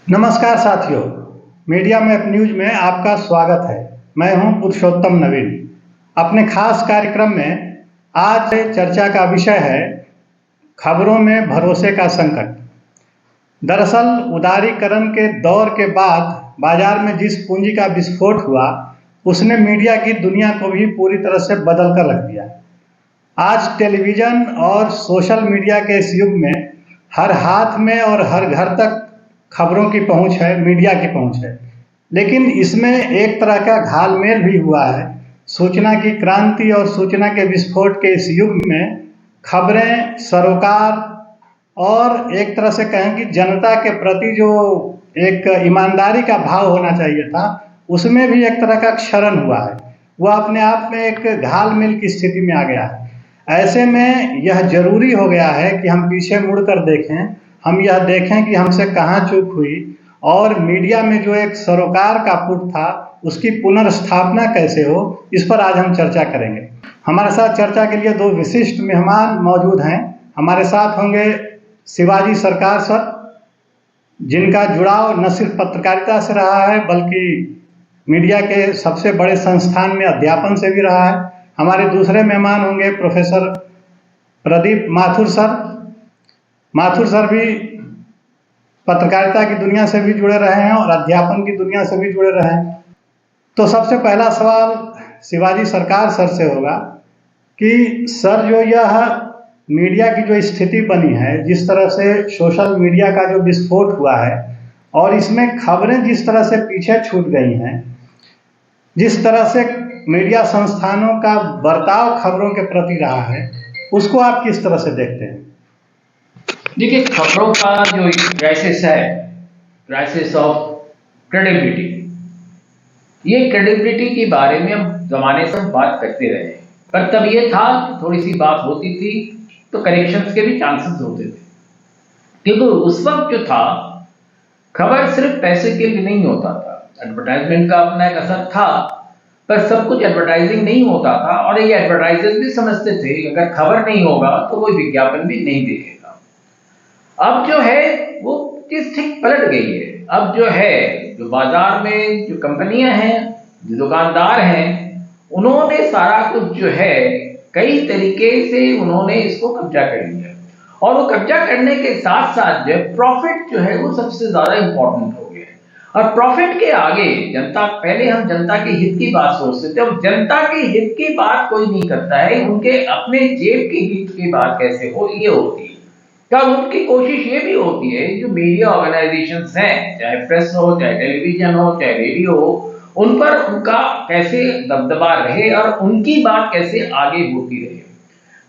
नमस्कार साथियों, media map news में आपका स्वागत है। मैं हूं पुरुषोत्तम नवीन। अपने खास कार्यक्रम में आज चर्चा का विषय है खबरों में भरोसे का संकट। दरअसल उदारीकरण के दौर के बाद बाजार में जिस पूंजी का विस्फोट हुआ उसने मीडिया की दुनिया को भी पूरी तरह से बदल कर रख दिया। आज टेलीविजन और सोशल मीडिया के इस युग में हर हाथ में और हर घर तक खबरों की पहुंच है, मीडिया की पहुंच है। लेकिन इसमें एक तरह का घालमेल भी हुआ है। सूचना की क्रांति और सूचना के विस्फोट के इस युग में खबरें सरोकार और एक तरह से कहें कि जनता के प्रति जो एक ईमानदारी का भाव होना चाहिए था, उसमें भी एक तरह का क्षरण हुआ है। वह अपने आप में एक घालमेल की स्थिति में आ गया है। ऐसे में यह जरूरी हो गया है कि हम पीछे मुड़कर देखें, हम यह देखें कि हमसे कहाँ चूक हुई और मीडिया में जो एक सरोकार का पुट था उसकी पुनर्स्थापना कैसे हो, इस पर आज हम चर्चा करेंगे। हमारे साथ चर्चा के लिए दो विशिष्ट मेहमान मौजूद हैं। हमारे साथ होंगे शिवाजी सरकार सर, जिनका जुड़ाव न सिर्फ पत्रकारिता से रहा है बल्कि मीडिया के सबसे बड़े संस्थान में अध्यापन से भी रहा है। हमारे दूसरे मेहमान होंगे professor Pradeep Mathur sir. Mathur sir भी पत्रकारिता की दुनिया से भी जुड़े रहे हैं और अध्यापन की दुनिया से भी जुड़े रहे हैं। तो सबसे पहला सवाल शिवाजी सरकार सर से होगा कि सर, जो यह मीडिया की जो स्थिति बनी है, जिस तरह से सोशल मीडिया का जो विस्फोट हुआ है और इसमें खबरें जिस तरह से पीछे छूट गई हैं, जिस तरह से मीडिया संस्थानों का बर्ताव खबरों के प्रति रहा है, उसको आप किस तरह से देखते हैं? देखिए, खबरों का जो क्राइसिस है, क्राइसिस ऑफ क्रेडिबिलिटी, ये क्रेडिबिलिटी के बारे में हम जमाने से बात करते रहे, पर तब ये था थोड़ी सी बात होती थी तो करेक्शंस के भी चांसेस होते थे, क्योंकि उस वक्त जो था खबर सिर्फ पैसे के लिए नहीं होता था। एडवर्टाइजमेंट का अपना एक असर था, पर सब कुछ एडवर्टाइजिंग नहीं होता था और ये एडवर्टाइजर्स भी समझते थे अगर खबर नहीं होगा तो कोई विज्ञापन भी नहीं देखेगा। अब जो है वो चीज ठीक पलट गई है। अब जो है, जो बाजार में जो कंपनियां हैं, जो दुकानदार हैं, उन्होंने सारा कुछ जो है कई तरीके से उन्होंने इसको कब्जा कर लिया और वो कब्जा करने के साथ साथ जो है प्रॉफिट जो है वो सबसे ज्यादा इंपॉर्टेंट हो गया है। और प्रॉफिट के आगे जनता, पहले हम जनता के हित की बात सोचते थे, अब जनता के हित की बात कोई नहीं करता है, उनके अपने जेब के हित की बात कैसे हो ये होती है। तब उनकी कोशिश ये भी होती है, जो मीडिया ऑर्गेनाइजेशंस हैं, चाहे प्रेस हो, चाहे टेलीविजन हो, चाहे रेडियो हो, उन पर उनका कैसे दबदबा रहे और उनकी बात कैसे आगे होती रहे।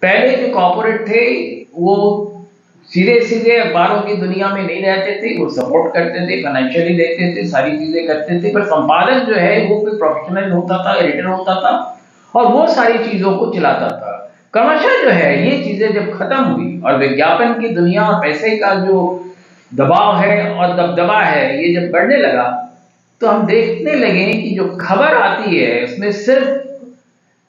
पहले जो कॉर्पोरेट थे वो सीधे सीधे अखबारों की दुनिया में नहीं रहते थे, वो सपोर्ट करते थे, फाइनेंशियली देते थे, सारी चीजें करते थे, पर संपादक जो है वो कोई प्रोफेशनल होता था, एडिटर होता था और वो सारी चीजों को चलाता था। क्रमशः जो है ये चीजें जब खत्म हुई और विज्ञापन की दुनिया और पैसे का जो दबाव है और दबदबा है ये जब बढ़ने लगा, तो हम देखने लगे कि जो खबर आती है उसमें सिर्फ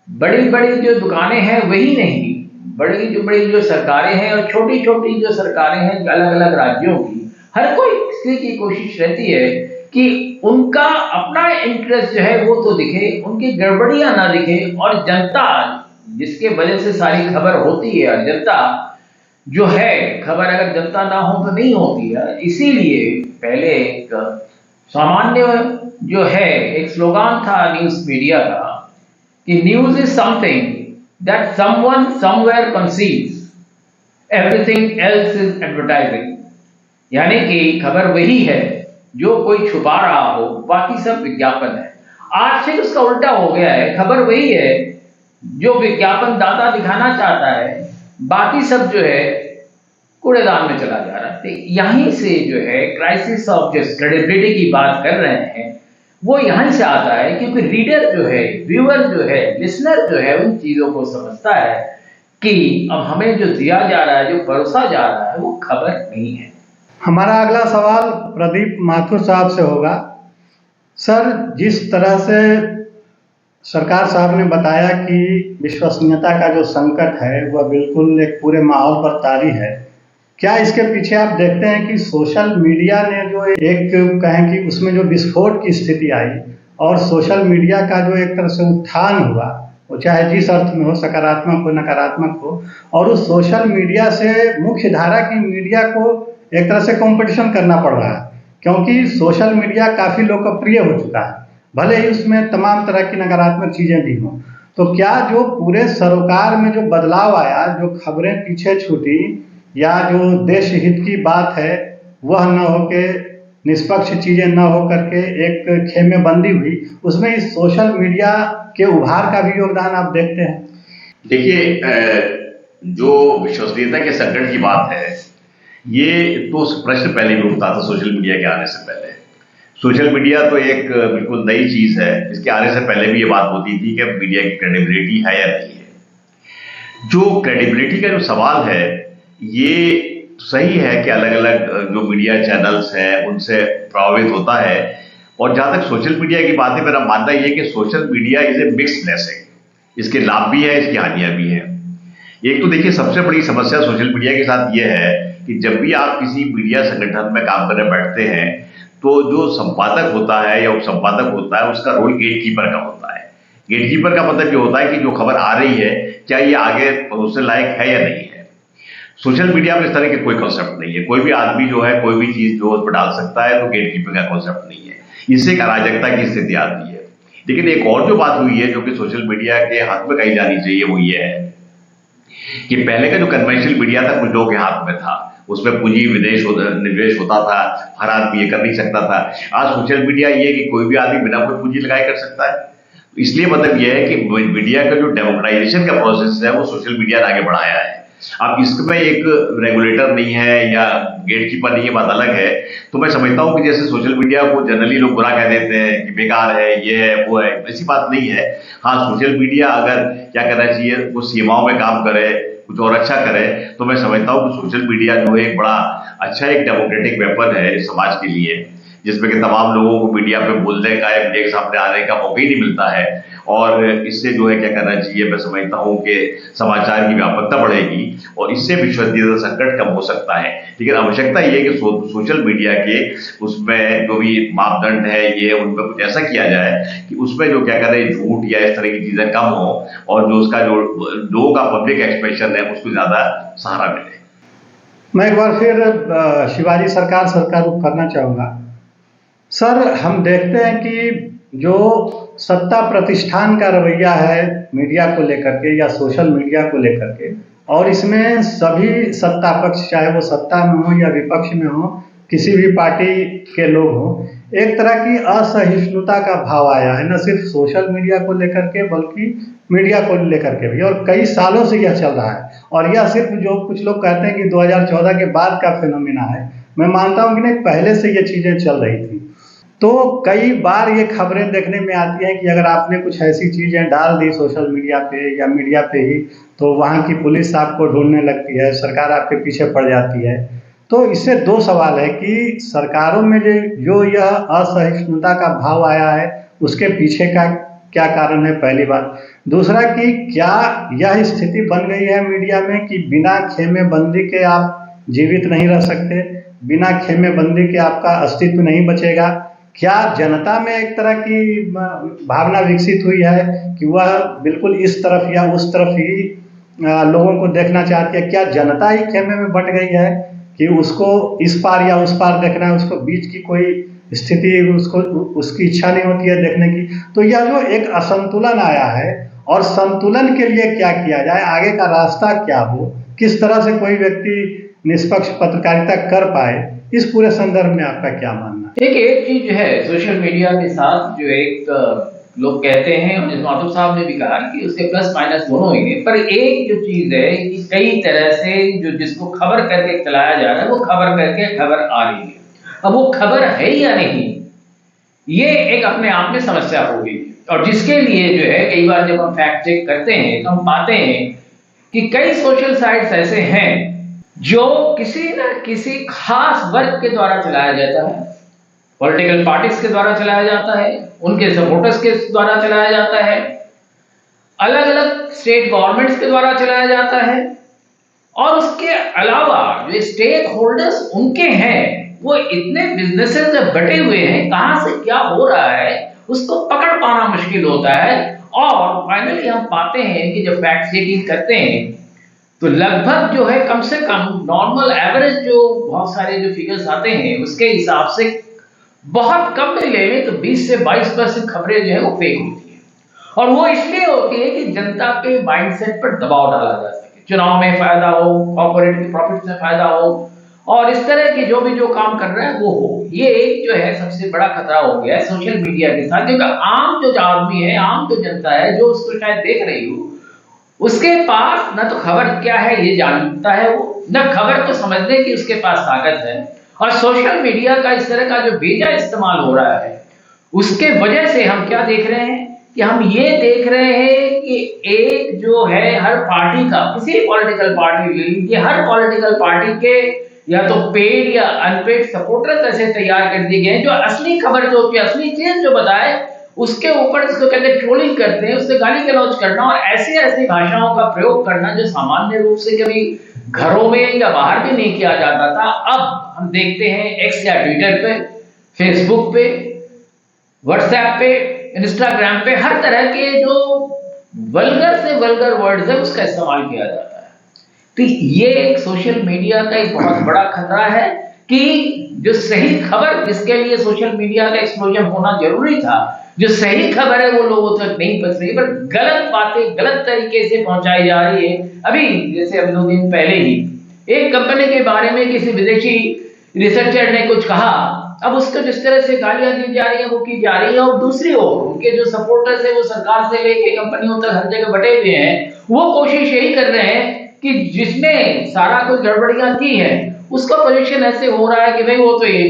बड़ी बड़ी जो दुकानें हैं वही नहीं, बड़ी जो सरकारें हैं और छोटी छोटी जो सरकारें हैं अलग अलग राज्यों की, हर कोई इसलिए की कोशिश रहती है कि उनका अपना इंटरेस्ट जो है वो तो दिखे, उनकी गड़बड़ियां ना दिखे और जनता, जिसके वजह से सारी खबर होती है, और जनता जो है, खबर अगर जनता ना हो तो नहीं होती है। इसीलिए पहले एक सामान्य जो है एक स्लोगान था न्यूज मीडिया का कि news is something that someone somewhere conceives, everything else is advertising. यानी कि खबर वही है जो कोई छुपा रहा हो, बाकी सब विज्ञापन है। आज फिर उसका उल्टा हो गया है, खबर वही है जो विज्ञापन दाता दिखाना चाहता है, बाकी सब जो है कूड़ेदान में चला जा रहा है। यहीं से जो है क्राइसिस ऑफ क्रेडिबिलिटी की बात कर रहे हैं, वो यहीं से आता है क्योंकि रीडर जो है, व्यूअर जो है, लिसनर जो है उन चीजों को समझता है कि अब हमें जो दिया जा रहा है, जो परोसा जा रहा है, वो खबर नहीं है। हमारा अगला सवाल प्रदीप माथुर साहब से होगा। सर, जिस तरह से सरकार साहब ने बताया कि विश्वसनीयता का जो संकट है वह बिल्कुल एक पूरे माहौल पर तारी है, क्या इसके पीछे आप देखते हैं कि सोशल मीडिया ने जो एक कहें कि उसमें जो विस्फोट की स्थिति आई और सोशल मीडिया का जो एक तरह से उत्थान हुआ, वो चाहे जिस अर्थ में हो, सकारात्मक हो नकारात्मक हो, और उस सोशल मीडिया से मुख्य धारा की मीडिया को एक तरह से कंपटीशन करना पड़ रहा है, क्योंकि सोशल मीडिया काफ़ी लोकप्रिय हो चुका है, भले ही उसमें तमाम तरह की नकारात्मक चीज़ें भी हों। तो क्या जो पूरे सरोकार में जो बदलाव आया, जो खबरें पीछे छूटी, या जो देश हित की बात है वह न हो के निष्पक्ष चीज़ें न हो करके एक खेमे बंदी हुई, उसमें इस सोशल मीडिया के उभार का भी योगदान आप देखते हैं? देखिए, जो विश्वसनीयता के संकट की बात है, ये तो प्रश्न पहले भी उठता था सोशल मीडिया के आने से पहले। सोशल मीडिया तो एक बिल्कुल नई चीज है, इसके आने से पहले भी ये बात होती थी कि मीडिया की क्रेडिबिलिटी है या नहीं है। जो क्रेडिबिलिटी का जो सवाल है, ये सही है कि अलग अलग जो मीडिया चैनल्स हैं उनसे प्रभावित होता है। और जहां तक सोशल मीडिया की बात है, मेरा मानना यह है कि social media is a mixed blessing. इसके लाभ भी है, इसकी हानियां भी हैं। एक तो देखिए, सबसे बड़ी समस्या सोशल मीडिया के साथ यह है कि जब भी आप किसी मीडिया संगठन में काम करने बैठते हैं, तो जो संपादक होता है या उप संपादक होता है, उसका रोल गेटकीपर का होता है। गेटकीपर का मतलब ये होता है कि जो खबर आ रही है, क्या ये आगे भरोसे लायक है या नहीं है। सोशल मीडिया में इस तरह के कोई कॉन्सेप्ट नहीं है। कोई भी आदमी जो है कोई भी चीज जो उस पर डाल सकता है, तो गेटकीपर का कॉन्सेप्ट नहीं है। इससे एक अराजकता की स्थिति आती है। लेकिन एक और जो बात हुई है, जो कि सोशल मीडिया के हाथ में कही जानी चाहिए, वो ये है कि पहले का जो कन्वेंशनल मीडिया था कुछ लोगों के हाथ में था, उसमें पूंजी निवेश होता था, हर आदमी ये कर नहीं सकता था। आज सोशल मीडिया ये है कि कोई भी आदमी बिना कोई पूंजी लगाए कर सकता है। इसलिए मतलब यह है कि मीडिया का जो डेमोक्राइजेशन का प्रोसेस है, वो सोशल मीडिया ने आगे बढ़ाया है। अब इसमें एक रेगुलेटर नहीं है या गेटकीपर नहीं है, बात अलग है। तो मैं समझता हूं कि जैसे सोशल मीडिया को जनरली लोग बुरा कह देते हैं कि बेकार है, ये है, वो है, ऐसी बात नहीं है। हाँ, सोशल मीडिया अगर क्या करना चाहिए, वो सीमाओं में काम करे, कुछ और अच्छा करे, तो मैं समझता हूं कि सोशल मीडिया जो है एक बड़ा अच्छा एक डेमोक्रेटिक वेपन है इस समाज के लिए, जिसमें कि तमाम लोगों को मीडिया पे बोलने का या मीडिया के सामने आने का मौका ही नहीं मिलता है। और इससे जो है क्या करना चाहिए, मैं समझता हूं कि समाचार की व्यापकता बढ़ेगी और इससे विश्वसनीयता संकट कम हो सकता है। लेकिन आवश्यकता ये है कि सोशल मीडिया के उसमें जो भी मापदंड है, ये उनमें कुछ ऐसा किया जाए कि उसमें जो क्या करें, झूठ या इस तरह की चीजें कम हो, और जो उसका जो लोगों का पब्लिक एक्सप्रेशन है उसको ज्यादा सहारा मिले। मैं एक बार फिर शिवाजी सरकार का रुख करना चाहूँगा। सर, हम देखते हैं कि जो सत्ता प्रतिष्ठान का रवैया है मीडिया को लेकर के या सोशल मीडिया को लेकर के, और इसमें सभी सत्ता पक्ष, चाहे वो सत्ता में हो या विपक्ष में हो, किसी भी पार्टी के लोग हों, एक तरह की असहिष्णुता का भाव आया है, न सिर्फ सोशल मीडिया को लेकर के बल्कि मीडिया को लेकर के भी, और कई सालों से यह चल रहा है। और यह सिर्फ जो कुछ लोग कहते हैं कि 2014 के बाद का फिनोमिना है, मैं मानता हूं कि नहीं, पहले से ये चीज़ें चल रही थी। तो कई बार ये खबरें देखने में आती हैं कि अगर आपने कुछ ऐसी चीज़ें डाल दी सोशल मीडिया पे या मीडिया पे ही, तो वहाँ की पुलिस आपको ढूंढने लगती है, सरकार आपके पीछे पड़ जाती है। तो इससे दो सवाल है कि सरकारों में जो यह असहिष्णुता का भाव आया है, उसके पीछे का क्या कारण है, पहली बात। दूसरा कि क्या यह स्थिति बन गई है मीडिया में कि बिना खेमे बंदी के आप जीवित नहीं रह सकते, बिना खेमे बंदी के आपका अस्तित्व नहीं बचेगा। क्या जनता में एक तरह की भावना विकसित हुई है कि वह बिल्कुल इस तरफ या उस तरफ ही लोगों को देखना चाहती है? क्या जनता ही खेमे में बट गई है कि उसको इस पार या उस पार देखना है, उसको बीच की कोई स्थिति उसको उसकी इच्छा नहीं होती है देखने की? तो यह जो एक असंतुलन आया है, और संतुलन के लिए क्या किया जाए, आगे का रास्ता क्या हो, किस तरह से कोई व्यक्ति निष्पक्ष पत्रकारिता कर पाए, इस पूरे संदर्भ में आपका क्या मानना है? देखिए, एक चीज है सोशल मीडिया के साथ जो एक लोग कहते हैं, और जिस माधव साहब ने भी कहा कि उसके प्लस माइनस दोनों ही हैं, पर एक जो चीज है कि कई तरह से जो जिसको खबर करके चलाया जा रहा है, वो खबर करके खबर आ रही है। अब वो खबर है या नहीं, ये एक अपने आप में समस्या होगी। और जिसके लिए जो है कई बार जब हम फैक्ट चेक करते हैं तो हम पाते हैं कि कई सोशल साइट्स ऐसे हैं जो किसी न किसी खास वर्ग के द्वारा चलाया जाता है, पॉलिटिकल पार्टीज के द्वारा चलाया जाता है, उनके सपोर्टर्स के द्वारा चलाया जाता है, अलग अलग स्टेट गवर्नमेंट्स के द्वारा चलाया जाता है, और उसके अलावा जो स्टेक होल्डर्स उनके हैं वो इतने बिजनेसेस में बटे हुए हैं, कहां से क्या हो रहा है उसको पकड़ पाना मुश्किल होता है। और फाइनली हम पाते हैं कि जब फैक्ट चेकिंग करते हैं तो लगभग जो है कम से कम नॉर्मल एवरेज जो बहुत सारे जो फिगर्स आते हैं उसके हिसाब से बहुत कम में ले लें तो 20 से 22% खबरें जो है वो फेक होती है। और वो इसलिए होती है कि जनता के माइंडसेट पर दबाव डाला जा सके, चुनाव में फायदा हो, कॉर्पोरेट की प्रॉफिट में फायदा हो और इस तरह की जो भी जो काम कर रहा है वो हो। ये एक जो है सबसे बड़ा खतरा हो गया है सोशल मीडिया के साथ, क्योंकि आम जो आदमी है, आम जो जनता है जो उसको शायद देख रही हो, उसके पास न तो खबर क्या है ये जानता है वो, न खबर को समझने की उसके पास ताकत है। और सोशल मीडिया का इस तरह का जो बेजा इस्तेमाल हो रहा है उसके वजह से हम क्या देख रहे हैं कि हम ये देख रहे हैं कि एक जो है हर पार्टी का, किसी पॉलिटिकल पार्टी ले लीजिए, हर पॉलिटिकल पार्टी के या तो पेड या अनपेड सपोर्टर्स ऐसे तैयार कर दिए गए हैं जो असली खबर जो होती है, असली चीज जो बताए उसके ऊपर इसको कहते हैं ट्रोलिंग करते हैं, उससे गाली गलौज करना और ऐसी ऐसी भाषाओं का प्रयोग करना जो सामान्य रूप से कभी घरों में या बाहर भी नहीं किया जाता था। अब हम देखते हैं एक्स या ट्विटर पे, फेसबुक पे, व्हाट्सएप पे, इंस्टाग्राम पे हर तरह के जो वल्गर से वल्गर वर्ड्स है उसका इस्तेमाल किया जाता है। तो ये एक सोशल मीडिया का एक बहुत बड़ा खतरा है कि जो सही खबर जिसके लिए सोशल मीडिया का एक्सप्लोजन होना जरूरी था, जो सही खबर है वो लोगों तक नहीं पहुंच रही, पर गलत बातें गलत तरीके से पहुंचाई जा रही है। अभी जैसे अभी 2 दिन पहले ही एक कंपनी के बारे में किसी विदेशी रिसर्चर ने कुछ कहा, अब उसको जिस तरह से गालियां दी जा रही है वो की जा रही है, और दूसरी ओर उनके जो सपोर्टर्स है वो सरकार से लेके कंपनियों तक हर जगह बटे हुए हैं, वो कोशिश यही कर रहे हैं कि जिसने सारा कुछ गड़बड़ियां की है उसका पोजीशन ऐसे हो रहा है कि भाई वो तो ये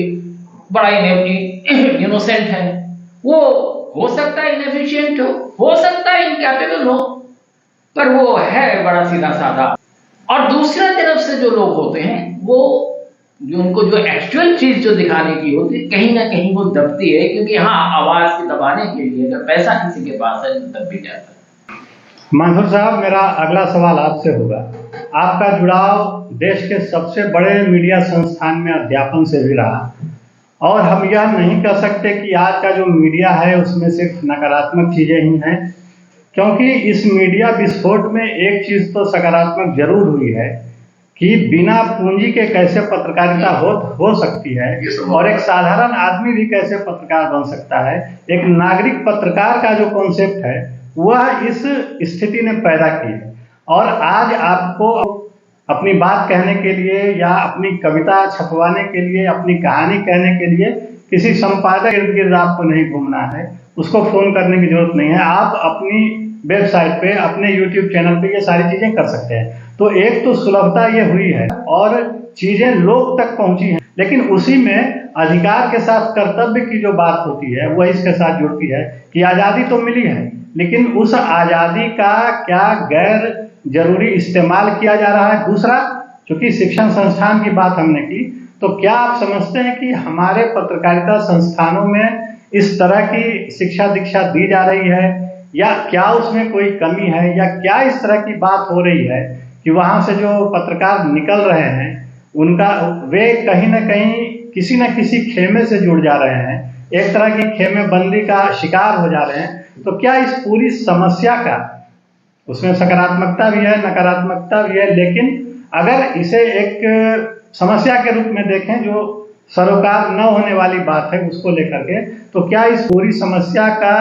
बड़ा इनोसेंट है, वो हो सकता है इनएफिशिएंट हो सकता है इनकैपेबल हो, पर वो है बड़ा सीधा साधा। और दूसरा तरफ से जो लोग होते हैं वो जो उनको जो एक्चुअल चीज जो दिखाने की होती है कहीं ना कहीं वो दबती है, क्योंकि हाँ आवाज के दबाने के लिए अगर पैसा किसी के पास है तो दब भी जाता है। मानसूर साहब, मेरा अगला सवाल आपसे होगा। आपका जुड़ाव देश के सबसे बड़े मीडिया संस्थान में अध्यापन से भी रहा, और हम यह नहीं कह सकते कि आज का जो मीडिया है उसमें सिर्फ नकारात्मक चीजें ही हैं, क्योंकि इस मीडिया विस्फोट में एक चीज तो सकारात्मक जरूर हुई है कि बिना पूंजी के कैसे पत्रकारिता हो सकती है, और एक साधारण आदमी भी कैसे पत्रकार बन सकता है। एक नागरिक पत्रकार का जो कॉन्सेप्ट है वह इस स्थिति ने पैदा की है। और आज आपको अपनी बात कहने के लिए या अपनी कविता छपवाने के लिए, अपनी कहानी कहने के लिए किसी संपादक इर्द गिर्द आपको नहीं घूमना है, उसको फोन करने की जरूरत नहीं है। आप अपनी वेबसाइट पे, अपने यूट्यूब चैनल पे ये सारी चीजें कर सकते हैं। तो एक तो सुलभता ये हुई है और चीजें लोग तक पहुंची हैं, लेकिन उसी में अधिकार के साथ कर्तव्य की जो बात होती है वह इसके साथ जुड़ती है कि आजादी तो मिली है, लेकिन उस आजादी का क्या गैर जरूरी इस्तेमाल किया जा रहा है। दूसरा, चूंकि शिक्षण संस्थान की बात हमने की, तो क्या आप समझते हैं कि हमारे पत्रकारिता संस्थानों में इस तरह की शिक्षा दीक्षा दी जा रही है, या क्या उसमें कोई कमी है, या क्या इस तरह की बात हो रही है कि वहां से जो पत्रकार निकल रहे हैं उनका वे कहीं ना कहीं किसी न किसी खेमे से जुड़ जा रहे हैं, एक तरह की खेमे बंदी का शिकार हो जा रहे हैं। तो क्या इस पूरी समस्या का, उसमें सकारात्मकता भी है नकारात्मकता भी है, लेकिन अगर इसे एक समस्या के रूप में देखें जो सरोकार न होने वाली बात है उसको लेकर के, तो क्या इस पूरी समस्या का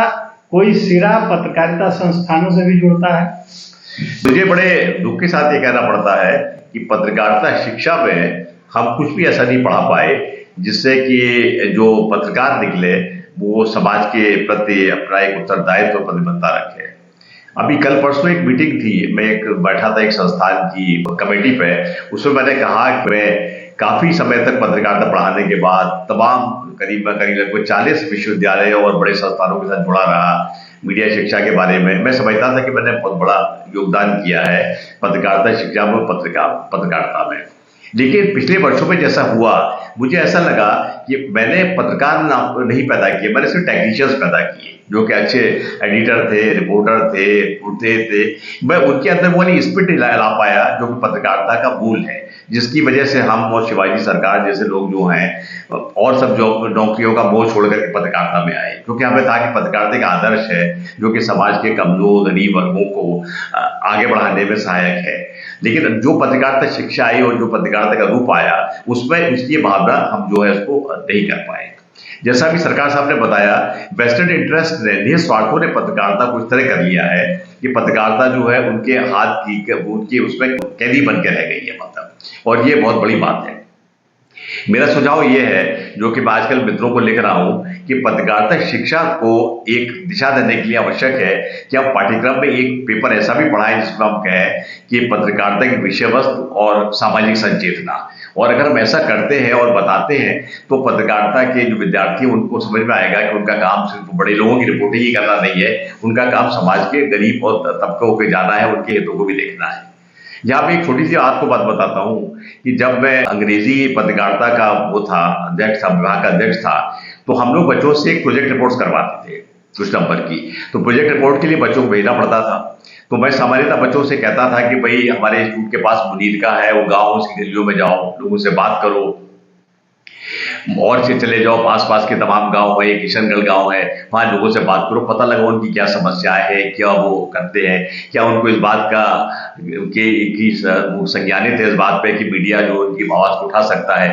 कोई सिरा पत्रकारिता संस्थानों से भी जुड़ता है? मुझे बड़े दुख के साथ ये कहना पड़ता है कि पत्रकारिता शिक्षा में हम कुछ भी ऐसा नहीं पढ़ा पाए जिससे कि जो पत्रकार निकले वो समाज के प्रति अपना एक उत्तरदायित्व प्रतिबद्धता रखे। अभी कल परसों एक मीटिंग थी, मैं एक बैठा था एक संस्थान की कमेटी पे, उसमें मैंने कहा कि मैं काफी समय तक पत्रकारिता पढ़ाने के बाद तमाम करीब लगभग 40 विश्वविद्यालय और बड़े संस्थानों के साथ जुड़ा रहा मीडिया शिक्षा के बारे में। मैं समझता था कि मैंने बहुत बड़ा योगदान किया है पत्रकारिता शिक्षा में, पत्रकारिता में। लेकिन पिछले वर्षों में जैसा हुआ, मुझे ऐसा लगा कि मैंने पत्रकार नहीं पैदा किए, मैंने सिर्फ टेक्नीशियंस पैदा किए। जो कि अच्छे एडिटर थे, रिपोर्टर थे, मैं उनके अंदर वो वाली स्पिरिट ला पाया जो कि पत्रकारिता का मूल है, जिसकी वजह से हम और शिवाजी सरकार जैसे लोग जो हैं और सब जो नौकरियों का मोह छोड़ करके पत्रकारिता में आए, क्योंकि हमें था कि पत्रकारिता का आदर्श है जो कि समाज के कमजोर गरीब वर्गों को आगे बढ़ाने में सहायक है। लेकिन जो पत्रकारिता शिक्षा आई और जो पत्रकारिता का रूप आया, उसमें उसकी भावना हम जो है उसको नहीं कर पाए। जैसा भी सरकार साहब ने बताया, वेस्टेड इंटरेस्ट ने, निहित स्वार्थों ने पत्रकारिता को इस तरह कर लिया है कि पत्रकारिता जो है उनके हाथ की उनकी उसमें कैदी बन के रह गई है, मतलब, और ये बहुत बड़ी बात है। मेरा सुझाव ये है, जो कि मैं आजकल मित्रों को लिख रहा हूं, कि पत्रकारिता शिक्षा को एक दिशा देने के लिए आवश्यक है कि हम पाठ्यक्रम में एक पेपर ऐसा भी पढ़ाएं जिसमें हम कहें कि पत्रकारिता की विषय वस्तु और सामाजिक संचेतना, और अगर हम ऐसा करते हैं और बताते हैं तो पत्रकारिता के जो विद्यार्थी हैं उनको समझ में आएगा कि उनका काम सिर्फ बड़े लोगों की रिपोर्टिंग ही करना नहीं है, उनका काम समाज के गरीब और तबकों पे जाना है, उनके हितों को भी देखना है। यहाँ पे एक छोटी सी आपको बात बताता हूँ कि जब मैं अंग्रेजी पत्रकारिता का वो था अध्यक्ष था, विभाग का अध्यक्ष था, तो हम लोग बच्चों से एक प्रोजेक्ट रिपोर्ट्स करवाते थे कुछ नंबर की। तो प्रोजेक्ट रिपोर्ट के लिए बच्चों को भेजना पड़ता था। तो मैं सामान्यतः बच्चों से कहता था कि भाई हमारे इंस्टीट्यूट के पास मुनीर का है, वो गाँव उसकी गलियों में जाओ, लोगों से बात करो, और से चले जाओ आसपास के तमाम गांव है, किशनगढ़ गांव है, वहां लोगों से बात करो, पता लगा उनकी क्या समस्याएं है, क्या वो करते हैं, क्या उनको इस बात का कि संज्ञानित है इस बात पे कि मीडिया जो उनकी आवाज को उठा सकता है।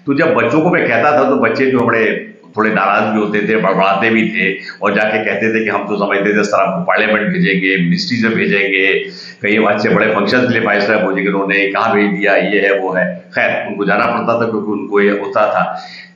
तो जब बच्चों को मैं कहता था तो बच्चे जो बड़े थोड़े नाराज भी होते थे, बड़बड़ाते भी थे, और जाके कहते थे कि हम तो समझते थे सर हमको पार्लियामेंट भेजेंगे, मिनिस्ट्री से भेजेंगे, कहीं अच्छे बड़े फंक्शन के लिए फाइव स्टार भेजेंगे, उन्होंने कहाँ भेज दिया, ये है वो है। खैर उनको जाना पड़ता था क्योंकि उनको ये होता था।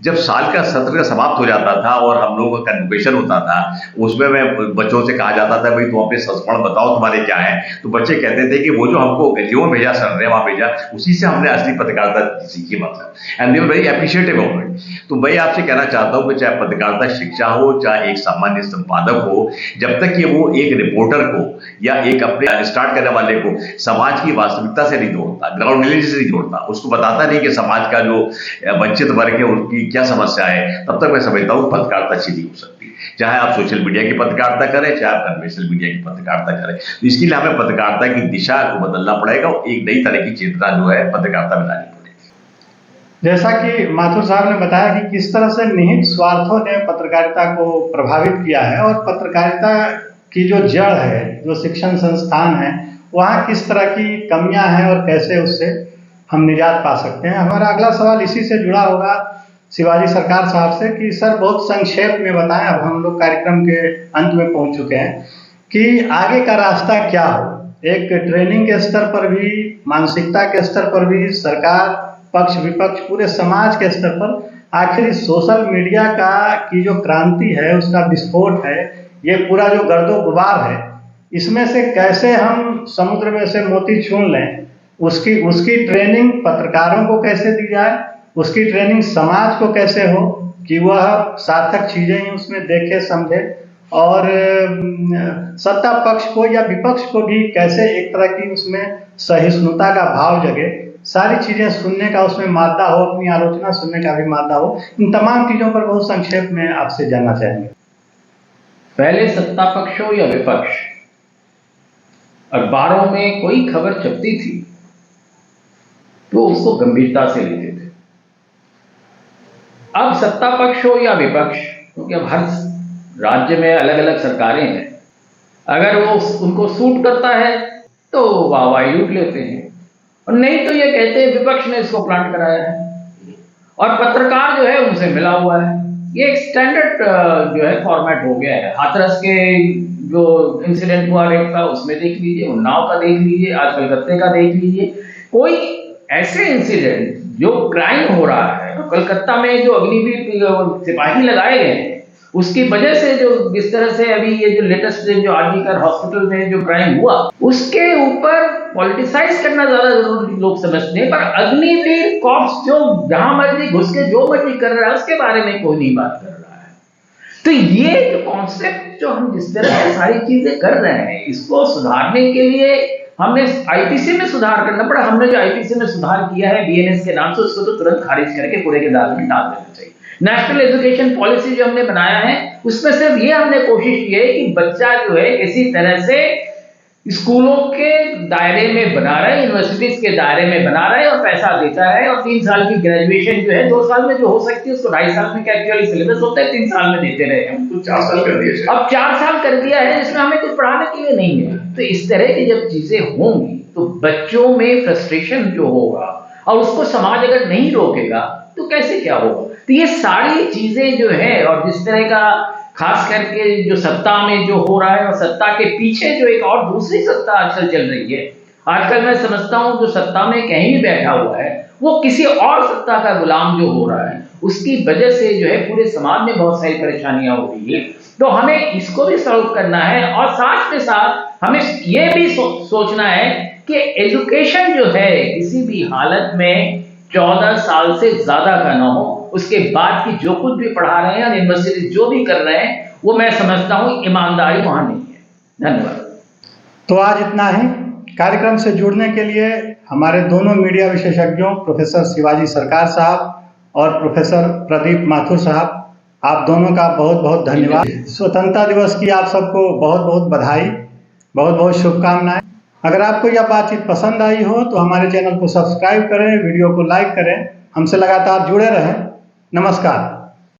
जब साल का सत्र समाप्त हो जाता था और हम लोगों का कन्वोकेशन होता था, उसमें मैं बच्चों से कहा जाता था भाई तुम अपने संस्मरण बताओ तुम्हारे क्या है, तो बच्चे कहते थे कि वो जो हमको गलियों भेजा सर ने, वहां भेजा, उसी से हमने असली पत्रकारिता सीखी, मतलब, and they were very appreciative of it. तो मैं आपसे कहना चाहता हूं कि चाहे पत्रकारिता शिक्षा हो, चाहे एक सामान्य संपादक हो, जब तक ये वो एक रिपोर्टर को या एक अपने स्टार्ट करने वाले को समाज की वास्तविकता से नहीं जोड़ता, ग्राउंड रियलिटी से नहीं जोड़ता, उसको बताता नहीं कि समाज का जो वंचित वर्ग है उनकी क्या समस्या है, तब तक मैं समझता हूँ पत्रकारिता अच्छी नहीं हो सकती। चाहे आप सोशल मीडिया की पत्रकारिता करें, चाहे आप कन्वेंशनल मीडिया की पत्रकारिता करें, तो इसके लिए हमें पत्रकारिता की दिशा को बदलना पड़ेगा और एक नई तरह की चेतना जो है पत्रकारिता में लानी पड़ेगी। जैसा कि माथुर साहब ने बताया कि किस तरह से निहित स्वार्थों ने पत्रकारिता को प्रभावित किया है, और पत्रकारिता की जो जड़ है, जो शिक्षण संस्थान है, वहाँ किस तरह की कमियां हैं और कैसे उससे हम निजात पा सकते हैं। हमारा अगला सवाल इसी से जुड़ा होगा शिवाजी सरकार साहब से कि सर बहुत संक्षेप में बताएं, अब हम लोग कार्यक्रम के अंत में पहुंच चुके हैं, कि आगे का रास्ता क्या हो। एक ट्रेनिंग के स्तर पर भी, मानसिकता के स्तर पर भी, सरकार पक्ष विपक्ष पूरे समाज के स्तर पर, आखिर इस सोशल मीडिया का की जो क्रांति है, उसका विस्फोट है, ये पूरा जो गर्दो गुबार है, इसमें से कैसे हम समुद्र में से मोती चुन लें, उसकी ट्रेनिंग पत्रकारों को कैसे दी जाए, उसकी ट्रेनिंग समाज को कैसे हो कि वह सार्थक चीजें ही उसमें देखे समझे, और सत्ता पक्ष को या विपक्ष को भी कैसे एक तरह की उसमें सहिष्णुता का भाव जगे, सारी चीजें सुनने का उसमें मादा हो, अपनी आलोचना सुनने का भी मादा हो। इन तमाम चीजों पर बहुत संक्षेप में आपसे जानना चाहेंगे। पहले सत्ता पक्ष हो या विपक्ष, अखबारों में कोई खबर छपती थी तो उसको गंभीरता से लेते थे। अब सत्ता पक्ष हो या विपक्ष, क्योंकि अब हर राज्य में अलग अलग सरकारें हैं, अगर वो उनको सूट करता है तो वाहवाही लूट लेते हैं, और नहीं तो ये कहते हैं विपक्ष ने इसको प्लांट कराया है, और पत्रकार जो है उनसे मिला हुआ है। ये एक स्टैंडर्ड जो है फॉर्मेट हो गया है। हाथरस के जो इंसिडेंट हुआ रेप का, उसमें देख लीजिए, उन्नाव का देख लीजिए, आज कलकत्ते का देख लीजिए, कोई ऐसे इंसिडेंट जो क्राइम हो रहा है। कलकत्ता में जो अग्निवीर सिपाही लगाए गए हैं, उसकी वजह से जो जिस तरह से अभी ये जो लेटेस्ट जो आरजीकर हॉस्पिटल में जो क्राइम हुआ, उसके ऊपर पॉलिटिसाइज करना ज्यादा जरूरी लोग समझते हैं, पर अग्निवीर कॉप्स जो जहां मर्जी घुस के जो मर्जी कर रहा है उसके बारे में कोई नहीं बात कर रहा है। तो ये जो कॉन्सेप्ट जो हम जिस तरह से सारी चीजें कर रहे हैं, इसको सुधारने के लिए हमने आईपीसी में सुधार करना पड़ा। हमने जो आईपीसी में सुधार किया है बीएनएस के नाम से, उसको तो तुरंत खारिज करके कूड़े के दाल में डाल देना चाहिए। नेशनल एजुकेशन पॉलिसी जो हमने बनाया है उसमें सिर्फ ये हमने कोशिश की है कि बच्चा जो है इसी तरह से स्कूलों के दायरे में बना रहे, यूनिवर्सिटीज के दायरे में बना रहे और पैसा देता है, और 3 साल की ग्रेजुएशन जो है 2 साल में जो हो सकती है उसको 2.5 साल में एक्चुअली सिलेबस होता है, 3 साल में देते रहे हैं। तो 4 साल कर दिया, अब 4 साल कर दिया है जिसमें हमें कुछ पढ़ाने के लिए नहीं है। तो इस तरह की जब चीजें होंगी तो बच्चों में फ्रस्ट्रेशन जो होगा और उसको समाज अगर नहीं रोकेगा तो कैसे क्या होगा। तो ये सारी चीजें जो है, और जिस तरह का खास करके जो सत्ता में जो हो रहा है और सत्ता के पीछे जो एक और दूसरी सत्ता आजकल चल रही है, आजकल मैं समझता हूं जो सत्ता में कहीं भी बैठा हुआ है वो किसी और सत्ता का गुलाम जो हो रहा है, उसकी वजह से जो है पूरे समाज में बहुत सारी परेशानियां हो रही है। तो हमें इसको भी सॉल्व करना है और साथ के साथ हमें ये भी सोचना है कि एजुकेशन जो है किसी भी हालत में 14 साल से ज्यादा का ना हो, उसके बाद की जो कुछ भी पढ़ा रहे हैं और यूनिवर्सिटी जो भी कर रहे हैं वो मैं समझता हूं ईमानदारी वहां नहीं है। धन्यवाद। तो आज इतना ही। कार्यक्रम से जुड़ने के लिए हमारे दोनों मीडिया विशेषज्ञों प्रोफेसर शिवाजी सरकार साहब और प्रोफेसर प्रदीप माथुर साहब, आप दोनों का बहुत बहुत धन्यवाद। स्वतंत्रता दिवस की आप सबको बहुत बहुत बधाई, बहुत बहुत शुभकामनाएं। अगर आपको यह बातचीत पसंद आई हो तो हमारे चैनल को सब्सक्राइब करें, वीडियो को लाइक करें, हमसे लगातार जुड़े रहें। नमस्कार।